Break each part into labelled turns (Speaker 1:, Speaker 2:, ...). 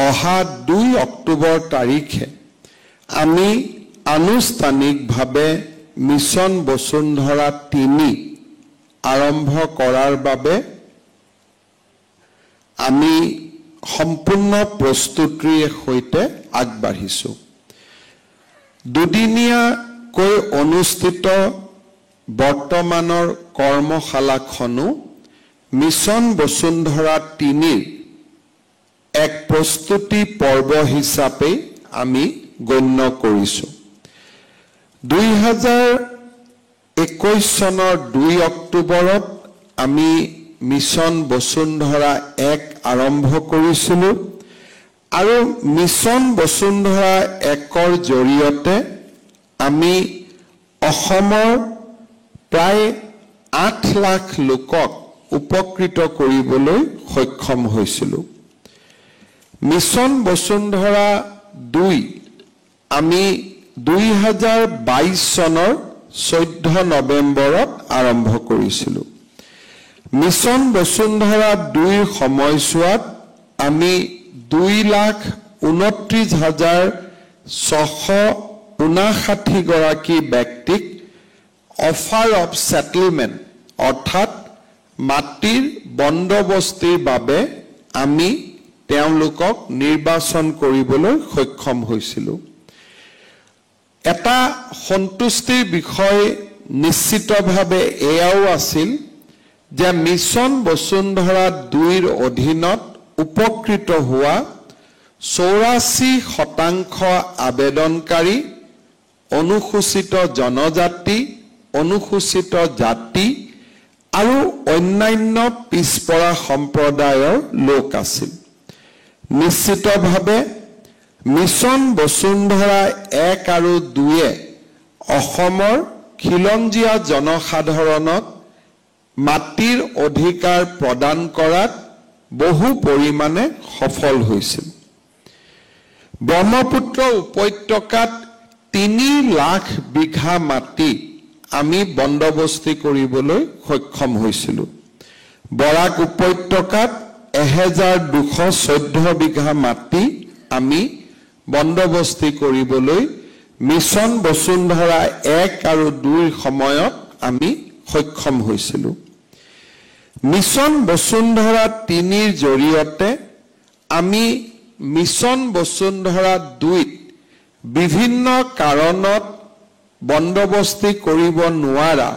Speaker 1: অহা 2 অক্টোবৰ তাৰিখে আমি আনুষ্ঠানিকভাৱে মিছন বসুন্ধৰা 3 আৰম্ভ কৰাৰ বাবে আমি সম্পূৰ্ণ প্ৰস্তুতিৰ সৈতে আগবাঢ়িছো। দুদিনীয়াকৈ অনুষ্ঠিত বৰ্তমানৰ কৰ্মশালাখনো মিছন বসুন্ধৰা 3 এক প্ৰস্তুতি পৰ্ব হিচাপে আমি গণ্য কৰিছো। 2021 চনৰ 2 অক্টোবৰত আমি মিছন বসুন্ধৰা 1 আৰম্ভ কৰিছিলো আৰু মিছন বসুন্ধৰা 1ৰ জৰিয়তে আমি অসমৰ প্ৰায় 8 লাখ লোকক উপকৃত কৰিবলৈ সক্ষম হৈছিলো। মিছন বসুন্ধৰা 2 আমি 2022 চনৰ 14 নৱেম্বৰত আৰম্ভ কৰিছিলো। মিছন বসুন্ধৰা 2ৰ সময়ছোৱাত আমি 2,29,659 গৰাকী ব্যক্তিক অফাৰ অফ সেটেলমেন্ট অৰ্থাৎ মাটিৰ বন্দবস্তিৰ বাবে আমি তেওঁলোকক নিৰ্বাচন কৰিবলৈ সক্ষম হৈছিলো। এটা সন্তুষ্টিৰ বিষয় নিশ্চিতভাৱে এয়াও আছিল যে মিছন বসুন্ধৰা 2ৰ অধীনত উপকৃত হোৱা 84% আবেদনকাৰী অনুসূচিত জনজাতি, অনুসূচিত জাতি আৰু অন্যান্য পিছপৰা সম্প্ৰদায়ৰ লোক আছিল। নিশ্চিতভাৱে মিছন বসুন্ধৰা 1 আৰু 2 অসমৰ খিলঞ্জীয়া জনসাধাৰণক মাটিৰ অধিকাৰ প্ৰদান কৰাত বহু পৰিমাণে সফল হৈছিল। ব্ৰহ্মপুত্ৰ উপত্যকাত 3 লাখ বিঘা মাটি আমি বন্দবস্তি কৰিবলৈ সক্ষম হৈছিলো। বৰাক উপত্যকাত 1214 বিঘা মাটি আমি বন্দবস্তি কৰিবলৈ মিছন বসুন্ধৰা 1 আৰু 2ৰ সময়ত আমি সক্ষম হৈছিলো। মিছন বসুন্ধৰা 3ৰ জৰিয়তে আমি মিছন বসুন্ধৰা 2ত বিভিন্ন কাৰণত বন্দবস্তি কৰিব নোৱাৰা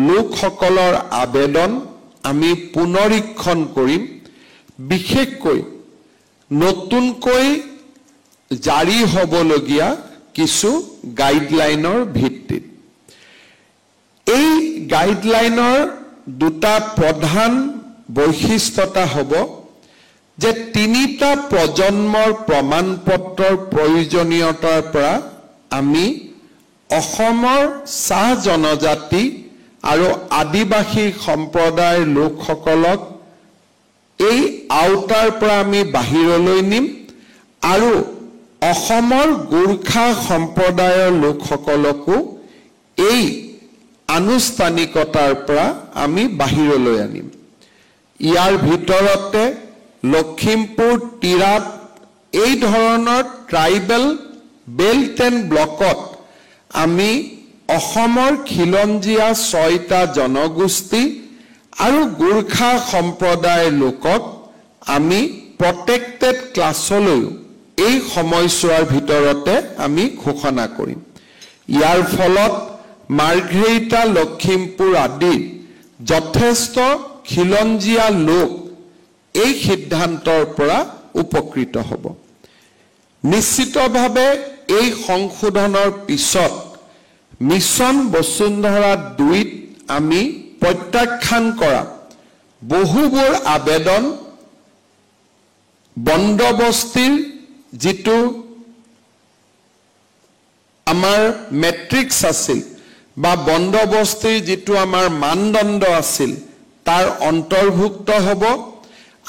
Speaker 1: লোকসকলৰ আবেদন আমি পুনৰীক্ষণ কৰিম, বিশেষকৈ নতুনকৈ জাৰি হ'বলগীয়া কিছু গাইডলাইনৰ ভিত্তিত। এই গাইডলাইনৰ দুটা প্ৰধান বৈশিষ্ট্যতা হ'ব যে 3টা প্ৰজন্মৰ প্ৰমাণপত্ৰৰ প্ৰয়োজনীয়তাৰ পৰা আমি অসমৰ চাহ জনজাতি আৰু আদিবাসী সম্প্ৰদায়ৰ লোকসকলক এই আওতাৰ পৰা আমি বাহিৰলৈ নিম আৰু অসমৰ গোৰ্খা সম্প্ৰদায়ৰ লোকসকলকো এই আনুষ্ঠানিকতাৰ পৰা আমি বাহিৰলৈ আনিম। ইয়াৰ ভিতৰতে লখিমপুৰ, তিৰাপ এই ধৰণৰ ট্ৰাইবেল বেল্ট এণ্ড ব্লকত আমি অসমৰ খিলঞ্জীয়া 6টা জনগোষ্ঠী আৰু গোৰ্খা সম্প্ৰদায়ৰ লোকক আমি প্ৰটেক্টেড ক্লাছলৈ এই সময়ছোৱাৰ ভিতৰতে আমি ঘোষণা কৰিম। ইয়াৰ ফলত মাৰ্ঘেৰিটা, লখিমপুৰ আদি যথেষ্ট খিলঞ্জীয়া লোক এই সিদ্ধান্তৰ পৰা উপকৃত হ'ব। নিশ্চিতভাৱে এই সংশোধনৰ পিছত মিছন বসুন্ধৰা 2ত আমি প্ৰত্যাখ্যান কৰা বহুবোৰ আবেদন বন্দবস্তিৰ যিটো আমাৰ মেট্ৰিক্স আছিল বা বন্দবস্তিৰ যিটো আমাৰ মানদণ্ড আছিল তাৰ অন্তৰ্ভুক্ত হ'ব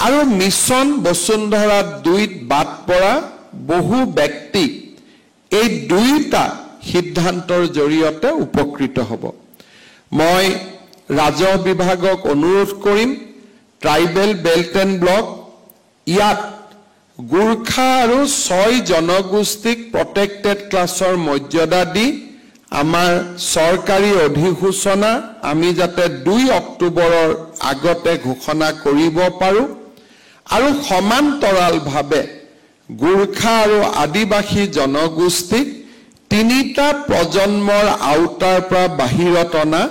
Speaker 1: আৰু মিছন বসুন্ধৰা 2ত বাদ পৰা বহু ব্যক্তি এই 2টা সিদ্ধান্তৰ জৰিয়তে উপকৃত হ'ব। মই ৰাজহ বিভাগক অনুৰোধ কৰিম ট্ৰাইবেল বেল্ট এণ্ড ব্লক ইয়াত গোৰ্খা আৰু 6 জনগোষ্ঠীক প্ৰটেক্টেড ক্লাছৰ মৰ্যাদা দি আমাৰ চৰকাৰী অধিসূচনা আমি যাতে 2 অক্টোবৰৰ আগতে ঘোষণা কৰিব পাৰো আৰু সমান্তৰালভাৱে গোৰ্খা আৰু আদিবাসী জনগোষ্ঠীক 3টা প্ৰজন্মৰ আওতাৰ পৰা বাহিৰত অনা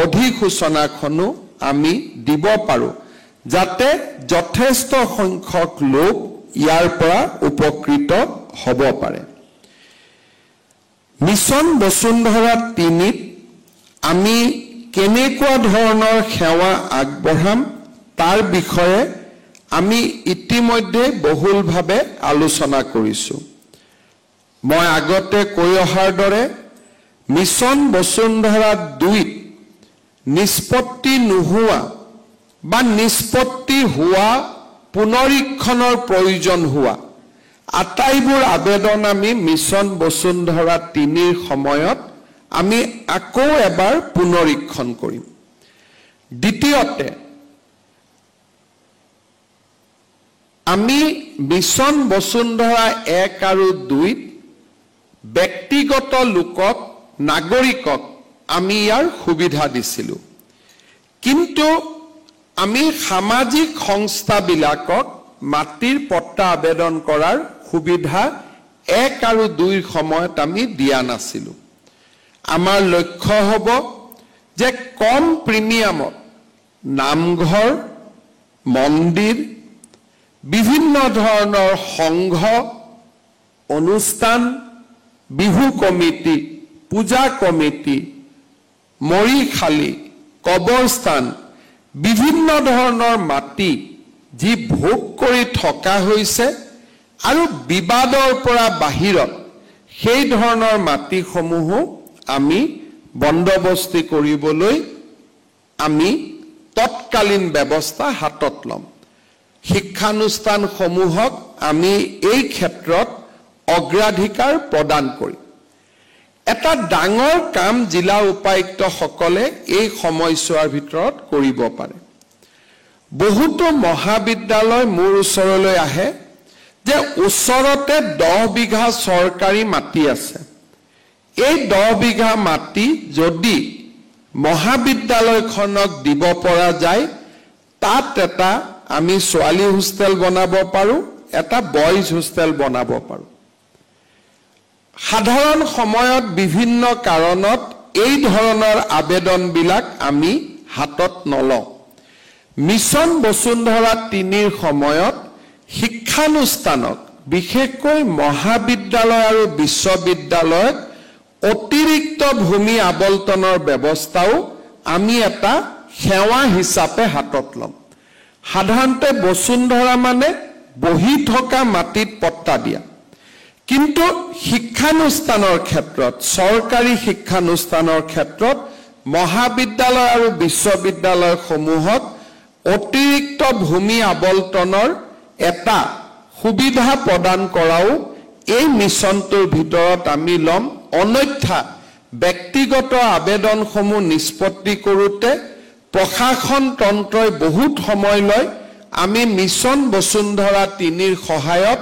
Speaker 1: অধিসূচনাখনো আমি দিব পাৰো যাতে যথেষ্ট সংখ্যক লোক ইয়াৰ পৰা উপকৃত হ'ব পাৰে মিছন বসুন্ধৰা 3ত আমি কেনেকুৱা ধৰণৰ সেৱা আগবঢ়াম তাৰ বিষয়ে আমি ইতিমধ্যে বহুলভাৱে আলোচনা কৰিছো মই আগতে কৈ অহাৰ দৰে মিছন বসুন্ধৰা 2ত নিষ্পত্তি নোহোৱা বা নিষ্পত্তি হোৱা পুনৰীক্ষণৰ প্ৰয়োজন হোৱা আটাইবোৰ আবেদন আমি মিছন বসুন্ধৰা 3ৰ সময়ত আমি আকৌ এবাৰ পুনৰীক্ষণ কৰিম দ্বিতীয়তে আমি মিছন বসুন্ধৰা 1 আৰু 2ত ব্যক্তিগত লোকক নাগৰিকক আমি ইয়াৰ সুবিধা দিছিলো কিন্তু আমি সামাজিক সংস্থাবিলাকক মাটিৰ পট্টা আবেদন কৰাৰ সুবিধা 1 আৰু 2ৰ সময়ত আমি দিয়া নাছিলো আমাৰ লক্ষ্য হ'ব যে কম প্ৰিমিয়ামত নামঘৰ মন্দিৰ বিভিন্ন ধৰণৰ সংঘ অনুষ্ঠান বিহু কমিটি পূজা কমিটি মৰিখালি কবৰস্থান বিভিন্ন ধৰণৰ মাটি যি ভোগ কৰি থকা হৈছে আৰু বিবাদৰ পৰা বাহিৰত সেই ধৰণৰ মাটিসমূহ আমি বন্দবস্তি কৰিবলৈ আমি তৎকালীন ব্যৱস্থা হাতত ল'ম শিক্ষানুষ্ঠানসমূহক আমি এই ক্ষেত্ৰত অগ্ৰাধিকাৰ প্ৰদান কৰিম এটা ডাঙৰ কাম জিলা উপায়ুক্তসকলে এই সময়ছোৱাৰ ভিতৰত কৰিব পাৰে বহুতো মহাবিদ্যালয় মোৰ ওচৰলৈ আহে যে ওচৰতে 10 বিঘা চৰকাৰী মাটি আছে এই 10 বিঘা মাটি যদি মহাবিদ্যালয়খনক দিব পৰা যায় তাত এটা আমি ছোৱালী হোষ্টেল বনাব পাৰো এটা বয়জ হোষ্টেল বনাব পাৰো সাধাৰণ সময়ত বিভিন্ন কাৰণত এই ধৰণৰ আবেদনবিলাক আমি হাতত নলওঁ মিছন বসুন্ধৰা 3ৰ সময়ত শিক্ষানুষ্ঠানক বিশেষকৈ মহাবিদ্যালয় আৰু বিশ্ববিদ্যালয়ত অতিৰিক্ত ভূমি আবলটনৰ ব্যৱস্থাও আমি এটা সেৱা হিচাপে হাতত ল'ম সাধাৰণতে বসুন্ধৰা মানে বহি থকা মাটিত পট্টা দিয়া কিন্তু শিক্ষানুষ্ঠানৰ ক্ষেত্ৰত চৰকাৰী শিক্ষানুষ্ঠানৰ ক্ষেত্ৰত মহাবিদ্যালয় আৰু বিশ্ববিদ্যালয়সমূহত অতিৰিক্ত ভূমি আবলটনৰ এটা সুবিধা প্ৰদান কৰাও এই মিছনটোৰ ভিতৰত আমি ল'ম অন্যথা ব্যক্তিগত আবেদনসমূহ নিষ্পত্তি কৰোঁতে প্ৰশাসন তন্ত্ৰই বহুত সময় লয় আমি মিছন বসুন্ধৰা 3ৰ সহায়ত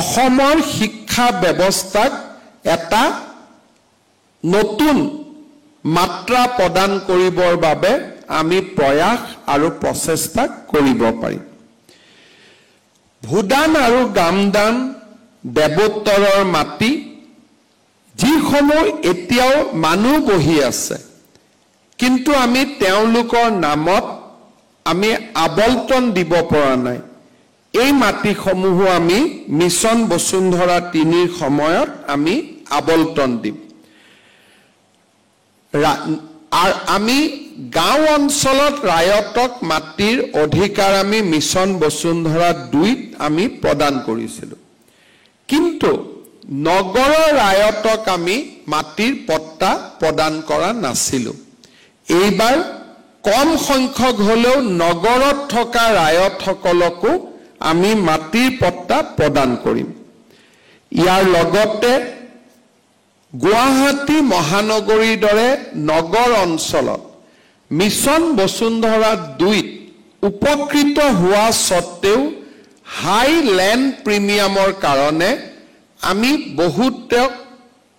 Speaker 1: অসমৰ শিক্ষা ব্যৱস্থাক এটা নতুন মাত্ৰা প্ৰদান কৰিবৰ বাবে আমি প্ৰয়াস আৰু প্ৰচেষ্টা কৰিব পাৰিম ভূদান আৰু গামদান দেৱোত্তৰৰ মাটি যিসমূহ এতিয়াও মানুহ বহি আছে কিন্তু আমি তেওঁলোকৰ নামত আমি আবলটন দিব পৰা নাই এই মাটিসমূহ আমি মিছন বসুন্ধৰা 3ৰ সময়ত আমি আবলটন দিম আমি গাঁও অঞ্চলত ৰায়তক মাটিৰ অধিকাৰ আমি মিছন বসুন্ধৰা 2ত আমি প্ৰদান কৰিছিলো কিন্তু নগৰৰ ৰায়তক আমি মাটিৰ পট্টা প্ৰদান কৰা নাছিলো এইবাৰ কম সংখ্যক হলেও নগৰত থকা ৰায়তসকলকো আমি মাটিৰ পট্টা প্ৰদান কৰিম ইয়াৰ লগতে গুৱাহাটী মহানগৰীৰ দৰে নগৰ অঞ্চলত মিছন বসুন্ধৰা 2ত উপকৃত হোৱা সত্ত্বেও হাই ল্যান্ড প্ৰিমিয়ামৰ কাৰণে আমি বহুত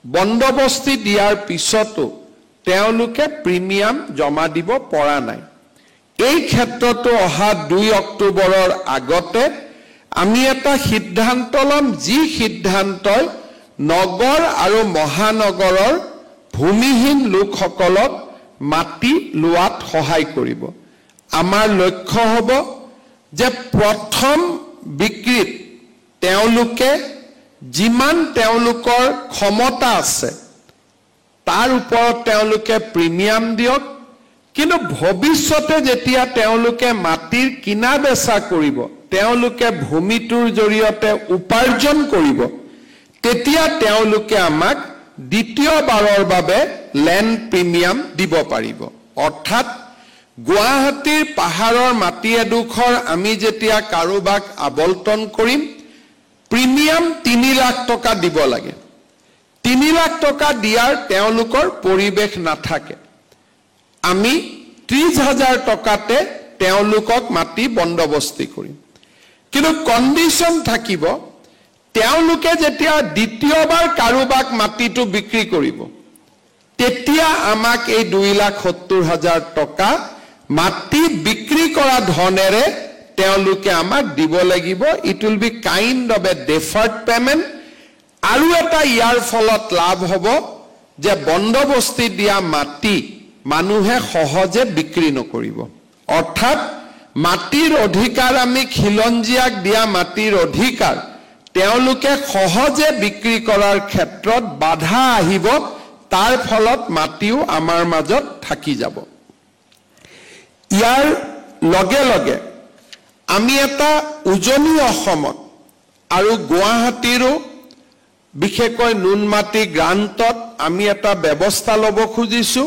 Speaker 1: বন্দবস্তি দিয়াৰ পিছতো তেওঁলোকে প্ৰিমিয়াম জমা দিব পৰা নাই এই ক্ষেত্ৰতো অহা 2 অক্টোবৰৰ আগতে আমি এটা সিদ্ধান্ত লম যি সিদ্ধান্তই নগৰ আৰু মহানগৰৰ ভূমিহীন লোকসকলক মাটি লোৱাত সহায় কৰিব আমাৰ লক্ষ্য হ'ব যে প্ৰথম বিক্ৰীত তেওঁলোকে যিমান তেওঁলোকৰ ক্ষমতা আছে তাৰ ওপৰত তেওঁলোকে প্ৰিমিয়াম দিয়ক কিন্তু ভৱিষ্যতে যেতিয়া তেওঁলোকে মাটিৰ কিনা বেচা কৰিব তেওঁলোকে ভূমিটোৰ জৰিয়তে উপাৰ্জন কৰিব তেতিয়া তেওঁলোকে আমাক দ্বিতীয়বাৰৰ বাবে ল্যান্ড প্ৰিমিয়াম দিব পাৰিব অৰ্থাৎ গুৱাহাটীৰ পাহাৰৰ মাটি এডোখৰ আমি যেতিয়া কাৰোবাক আবলটন কৰিম প্ৰিমিয়াম 3 লাখ টকা দিব লাগে 3 লাখ টকা দিয়াৰ তেওঁলোকৰ পৰিবেশ নাথাকে আমি 30,000 টকাতে তেওঁলোকক মাটি বন্দবস্তি কৰিম কিন্তু কন্ডিশন থাকিব তেওঁলোকে যেতিয়া দ্বিতীয়বাৰ কাৰোবাক মাটিটো বিক্ৰী কৰিব তেতিয়া আমাক এই 2,70,000 টকা মাটি বিক্ৰী কৰা ধনেৰে তেওঁলোকে আমাক দিব লাগিব it will be kind of a deferred payment আৰু এটা ইয়াৰ ফলত লাভ হ'ব যে বন্দবস্তি দিয়া মাটি মানুহে সহজে বিক্ৰী নকৰিব অৰ্থাৎ মাটিৰ অধিকাৰ আমি খিলঞ্জিয়াক দিয়া মাটিৰ অধিকাৰ তেওঁলোকে সহজে বিক্ৰী কৰাৰ ক্ষেত্ৰত বাধা আহিব তাৰ ফলত মাটিও আমাৰ মাজত থাকি যাব ইয়াৰ লগে লগে আমি এটা উজনি অসমত আৰু গুৱাহাটীৰো বিশেষকৈ নুনমাটি গ্ৰান্তত আমি এটা ব্যৱস্থা ল'ব খুজিছো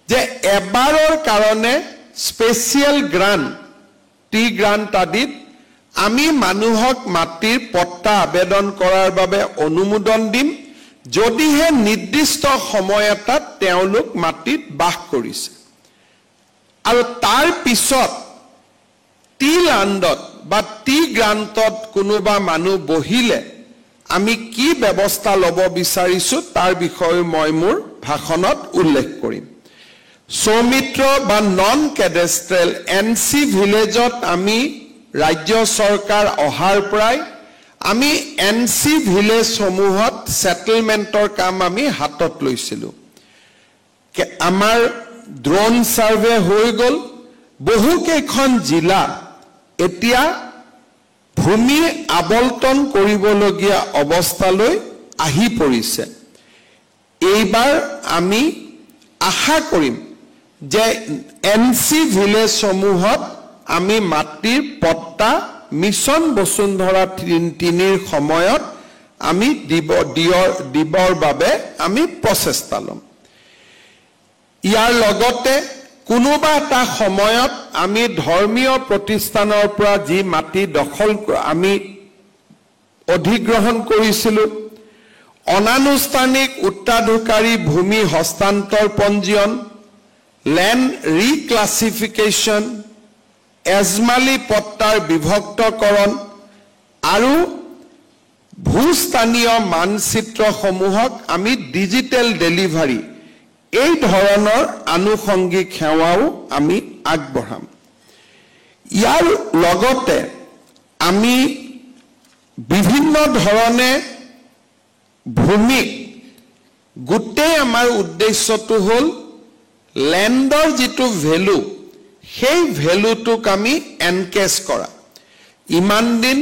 Speaker 1: যে এবাৰৰ কাৰণে স্পেশাল গ্ৰান্ট টি গ্ৰান্ট আদিত আমি মানুহক মাটিৰ পট্টা আবেদন কৰাৰ বাবে অনুমোদন দিম যদিহে নিৰ্দিষ্ট সময় এটাত তেওঁলোক মাটিত বাস কৰিছে আৰু তাৰ পিছত টি ল্যান্ডত বা টি গ্ৰান্তত কোনোবা মানুহ বহিলে আমি কি ব্যৱস্থা ল'ব বিচাৰিছো তাৰ বিষয়ে মই মোৰ ভাষণত উল্লেখ কৰিম সৌমিত্ৰ বা নন কেডেষ্ট্ৰেল এনসি ভিলেজত আমি ৰাজ্য চৰকাৰ অহাৰ পৰাই আমি এনসি ভিলেজ সমূহত সেটেলমেন্টৰ কাম আমি হাতত লৈছিলো আমাৰ ড্ৰোন সাৰ্ভে হৈ গল বহু কেইখন জিলা এতিয়া ভূমি আবলটন কৰিবলগীয়া অৱস্থালৈ আহি পৰিছে এইবাৰ আমি আশা কৰিম যে এনসি ভিলেজ সমূহত আমি মাটিৰ পট্টা মিছন বসুন্ধৰা 3ৰ সময়ত আমি দিবৰ বাবে আমি প্ৰচেষ্টা লম ইয়াৰ লগতে কোনোবা এটা সময়ত আমি ধৰ্মীয় প্ৰতিষ্ঠানৰ পৰা যি মাটি দখল আমি অধিগ্ৰহণ কৰিছিলো অনানুষ্ঠানিক উত্তৰাধিকাৰী ভূমি হস্তান্তৰ পঞ্জীয়ন ল্যান্ড ৰিক্লাসিফিকেশন এজমালি পট্টাৰ বিভক্তকৰণ আৰু ভূস্থানীয় মানচিত্ৰ সমূহক আমি ডিজিটেল ডেলিভাৰী এই ধৰণৰ আনুষংগিক সেৱাও আমি আগবঢ়াম ইয়াৰ লগতে আমি বিভিন্ন ধৰণে ভূমিক গোটেই আমাৰ উদ্দেশ্যটো হ'ল ল্যান্ডৰ যিটো ভ্যালু সেই ভ্যালুটোক আমি এনকেজ কৰা ইমান দিন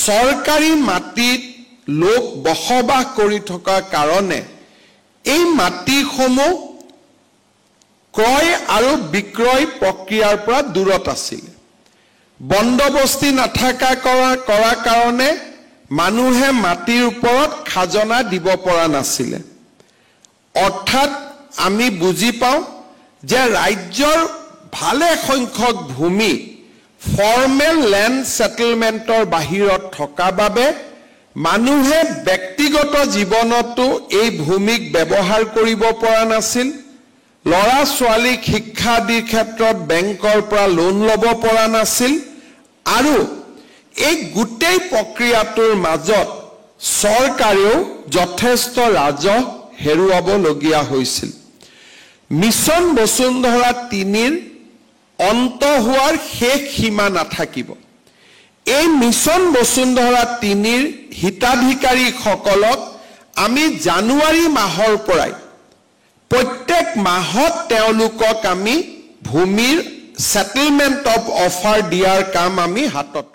Speaker 1: সৰকাৰী মাটিত লোক বসবাস কৰি থকা কাৰণে এই মাটিসমূহ ক্ৰয় আৰু বিক্ৰয় প্ৰক্ৰিয়াৰ পৰা দূৰত আছিল বন্দবস্তি নাথাকা কৰা কাৰণে মানুহে মাটিৰ ওপৰত খাজনা দিব পৰা নাছিল অৰ্থাৎ আমি বুজি পাওঁ যে ৰাজ্যৰ ভালে সংখ্যক ভূমি ফৰ্মেল ল্যান্ড সেটেলমেন্টৰ বাহিৰত থকা বাবে মানুহে ব্যক্তিগত জীৱনতো এই ভূমিক ব্যৱহাৰ কৰিব পৰা নাছিল লৰা ছোৱালীক শিক্ষা দিৰ ক্ষেত্ৰত বেংকৰ পৰা লোন ল'ব পৰা নাছিল আৰু এই গোটেই প্ৰক্ৰিয়াটোৰ মাজত চৰকাৰেও যথেষ্ট ৰাজহ হেৰুৱাবলগীয়া হৈছিল। মিছন বসুন্ধৰা 3ৰ অন্ত হোৱাৰ শেষ সীমা নাথাকিব। এই মিছন বসুন্ধৰা 3ৰ হিতাধিকাৰীসকলক আমি জানুৱাৰী মাহৰ পৰাই প্ৰত্যেক মাহত তেওঁলোকক আমি ভূমিৰ সেটেলমেন্ট অফ অফাৰ দিয়াৰ কাম আমি হাতত